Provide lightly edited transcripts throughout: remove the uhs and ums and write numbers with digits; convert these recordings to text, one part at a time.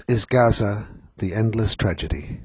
is Gaza, the endless tragedy.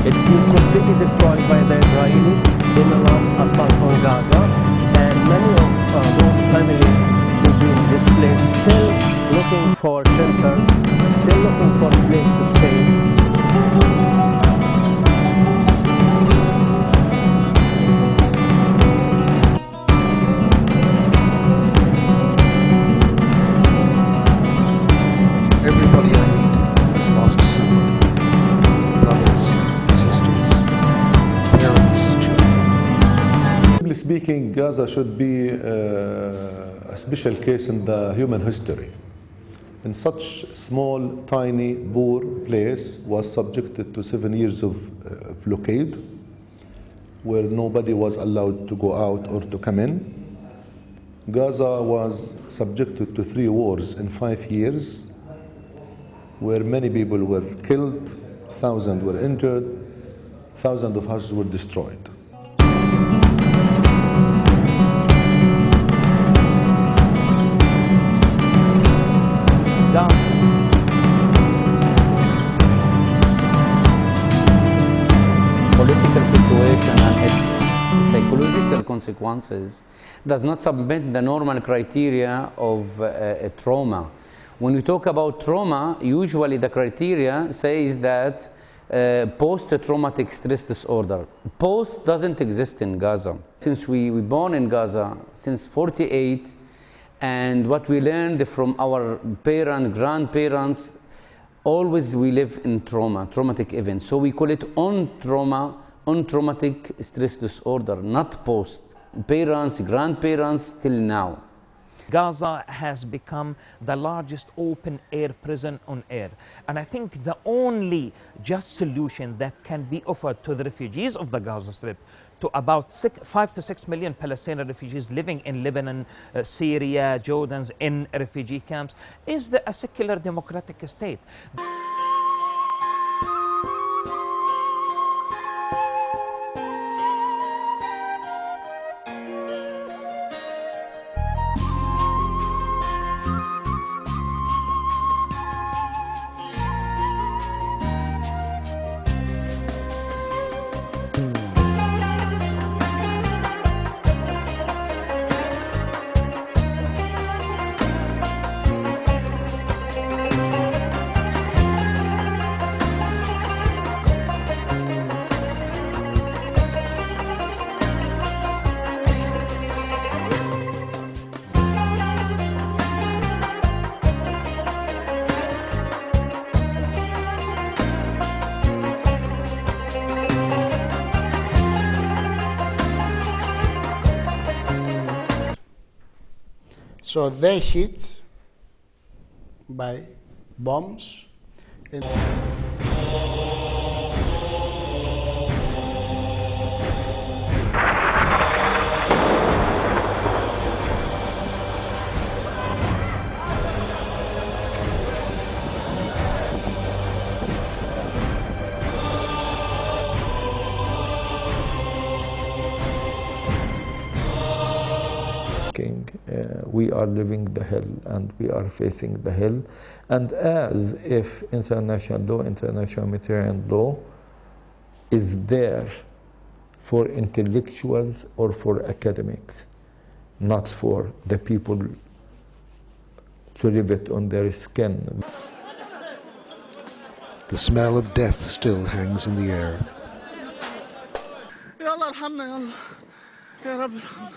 It's been completely destroyed by the Israelis in the last assault on Gaza, and many of those families who've been displaced still looking for shelter, still looking for a place to stay. Everybody I meet has lost somebody. Brothers, sisters, parents, children. Simply speaking, Gaza should be a special case in the human history. In such small, tiny, poor place was subjected to 7 years of blockade, where nobody was allowed to go out or to come in. Gaza was subjected to 3 wars in 5 years, where many people were killed, thousands were injured, thousands of houses were destroyed. Political situation and its psychological consequences does not submit the normal criteria of a trauma. When we talk about trauma, usually the criteria says that post-traumatic stress disorder. Post doesn't exist in Gaza. Since we were born in Gaza, since 48, and what we learned from our parents, grandparents, always we live in trauma, traumatic events. So we call it on traumatic stress disorder, not post. Parents, grandparents, till now. Gaza has become the largest open-air prison on air. And I think the only just solution that can be offered to the refugees of the Gaza Strip, to about 5 to 6 million Palestinian refugees living in Lebanon, Syria, Jordan, in refugee camps, is a secular democratic state. So they hit by bombs. we are living the hell and we are facing the hell. And as if international law, international humanitarian law is there for intellectuals or for academics, not for the people to live it on their skin. The smell of death still hangs in the air. يا الله ارحمنا يا الله يا رب ارحمنا.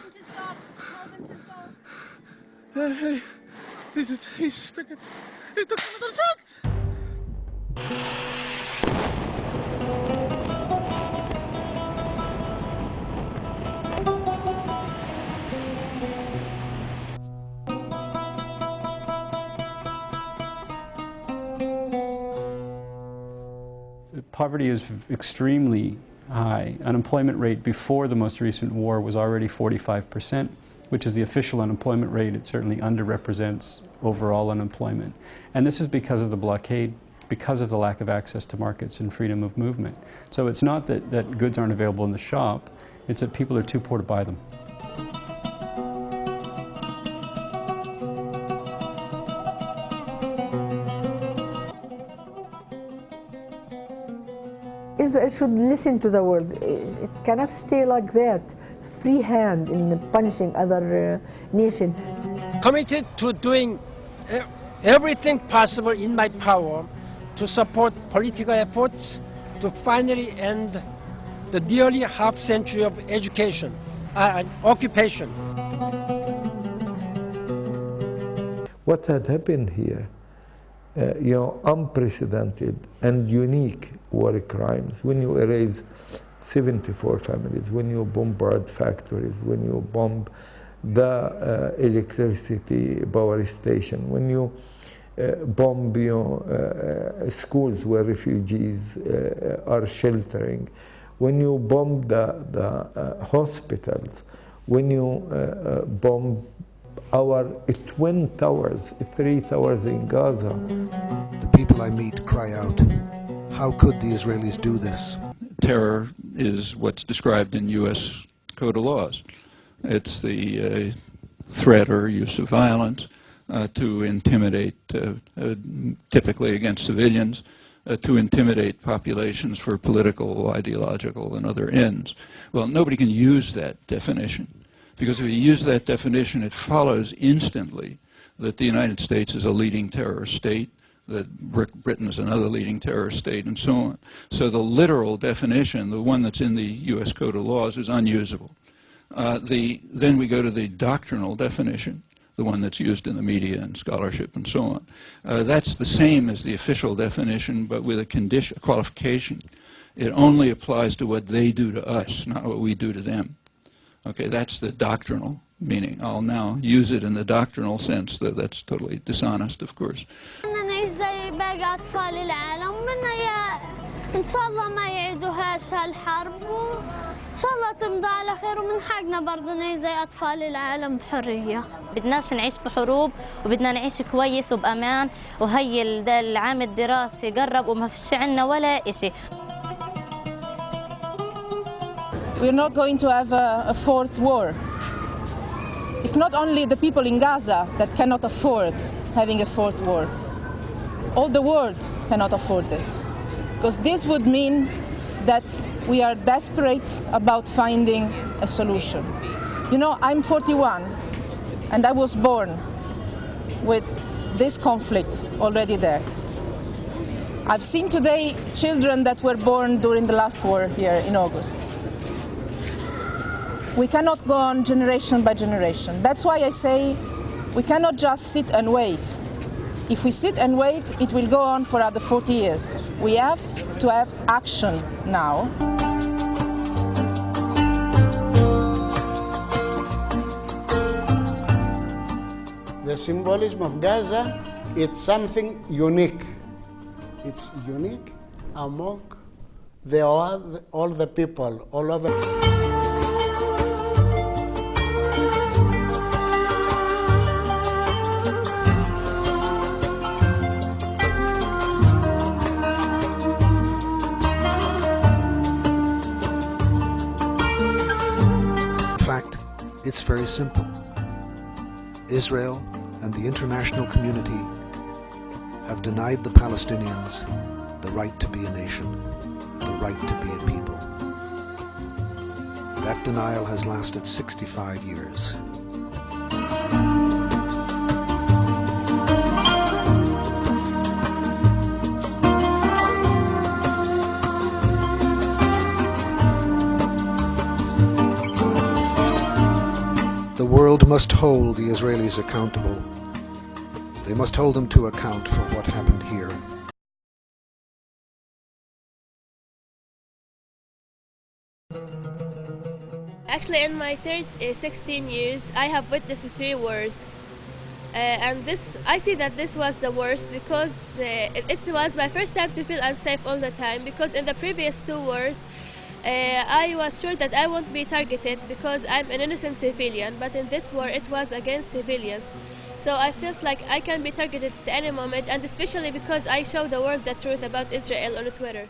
He took another shot. Poverty is extremely high. Unemployment rate before the most recent war was already 45%, which is the official unemployment rate. It certainly underrepresents overall unemployment. And this is because of the blockade, because of the lack of access to markets and freedom of movement. So it's not that goods aren't available in the shop, it's that people are too poor to buy them. Israel should listen to the world. It cannot stay like that, free hand in punishing other nations. Committed to doing everything possible in my power to support political efforts to finally end the nearly half century of education and occupation. What had happened here, unprecedented and unique war crimes, when you erase 74 families, when you bombard factories, when you bomb the electricity power station, when you bomb schools where refugees are sheltering, when you bomb the hospitals, when you bomb our twin towers, 3 towers in Gaza. The people I meet cry out, how could the Israelis do this? Terror is what's described in U.S. Code of Laws. It's the threat or use of violence to intimidate, typically against civilians, to intimidate populations for political, ideological, and other ends. Well, nobody can use that definition, because if you use that definition, it follows instantly that the United States is a leading terrorist state, that Britain is another leading terrorist state, and so on. So the literal definition, the one that's in the U.S. Code of Laws, is unusable. Then we go to the doctrinal definition, the one that's used in the media and scholarship and so on. That's the same as the official definition, but with a condition, a qualification. It only applies to what they do to us, not what we do to them. Okay, that's the doctrinal meaning. I'll now use it in the doctrinal sense. That's totally dishonest, of course. إن شاء الله ما يعيدوهاش هالحرب وإن شاء الله تمضي على خير ومن حقنا برضه نعيش زي أطفال العالم بحرية. بدناش نعيش بحروب وبدنا نعيش كويس وبأمان وهي العام الدراسي قرب وما فيش عنا ولا إشي. We're not going to have a fourth war. It's not only the people in Gaza that cannot afford having a fourth war. All the world cannot afford this. Because this would mean that we are desperate about finding a solution. You know, I'm 41, and I was born with this conflict already there. I've seen today children that were born during the last war here in August. We cannot go on generation by generation. That's why I say we cannot just sit and wait. If we sit and wait, it will go on for another 40 years. We have to have action now. The symbolism of Gaza, it's something unique. It's unique among all the people all over. In fact, it's very simple. Israel and the international community have denied the Palestinians the right to be a nation, the right to be a people. That denial has lasted 65 years. The world must hold the Israelis accountable. They must hold them to account for what happened here. Actually, in my 16 years, I have witnessed 3 wars. And I see that this was the worst because it was my first time to feel unsafe all the time, because in the previous 2 wars, I was sure that I won't be targeted because I'm an innocent civilian, but in this war it was against civilians. So I felt like I can be targeted at any moment, and especially because I show the world the truth about Israel on Twitter.